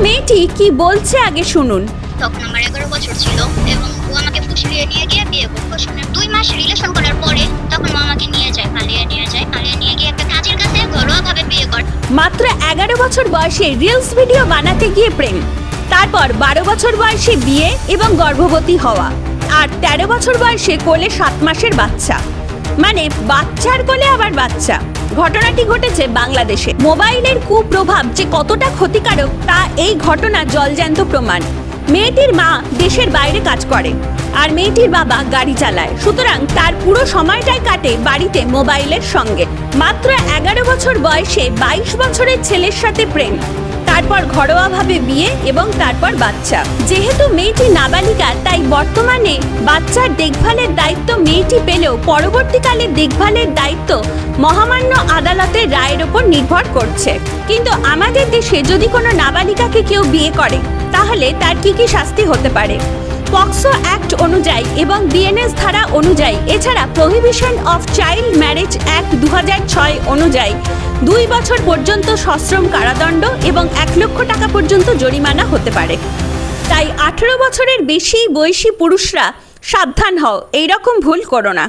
মেয়েটি কি বলছে আগে শুনুন। তখন আমার 11 বছর ছিল এবং ও আমাকে ফুসলিয়ে নিয়ে গিয়ে বিয়ে করলো। 2 মাস রিলেশন করার পরে তখন ও আমাকে নিয়ে যায়, পালিয়ে নিয়ে গিয়ে একটা কাজের কাছে ঘরোয়াভাবে বিয়ে করে। মাত্র 11 বছর বয়সে রিলস ভিডিও বানাতে গিয়ে প্রেম, তারপর 12 বছর বয়সে বিয়ে এবং গর্ভবতী হওয়া, আর 13 বছর বয়সে কোলে 7 মাসের বাচ্চা, মানে বাচ্চার কোলে আবার বাচ্চা। ঘটনাটি ঘটেছে বাংলাদেশে। মোবাইলের কুপ্রভাব যে কতটা ক্ষতিকারক তা এই ঘটনা জলজ্যান্ত প্রমাণ। মেয়েটির মা দেশের বাইরে কাজ করে আর মেয়েটির বাবা গাড়ি চালায়, সুতরাং তার পুরো সময়টাই কাটে বাড়িতে মোবাইলের সঙ্গে। মাত্র 11 বছর বয়সে 22 বছরের ছেলের সাথে প্রেম, তারপর ঘরোয়াভাবে বিয়ে এবং তারপর বাচ্চা। যেহেতু মেয়েটি নাবালিকা, তাই বর্তমানে বাচ্চার দেখভালের দায়িত্ব মেয়েটি পেলেও পরবর্তীকালে দেখভালের দায়িত্ব মহামান্য আদালতের রায়ের ওপর নির্ভর করছে। কিন্তু আমাদের দেশে যদি কোনো নাবালিকাকে কেউ বিয়ে করে তাহলে তার কি কি শাস্তি হতে পারে? পক্সো অ্যাক্ট অনুযায়ী এবং বিএনএস ধারা অনুযায়ী, এছাড়া prohibition of child marriage act 2006 অনুযায়ী 2 বছর পর্যন্ত সশ্রম কারাদণ্ড এবং 1 লক্ষ টাকা পর্যন্ত জরিমানা হতে পারে। তাই 18 বছরের বেশি বয়সী পুরুষরা সাবধান হও, এইরকম ভুল করো না।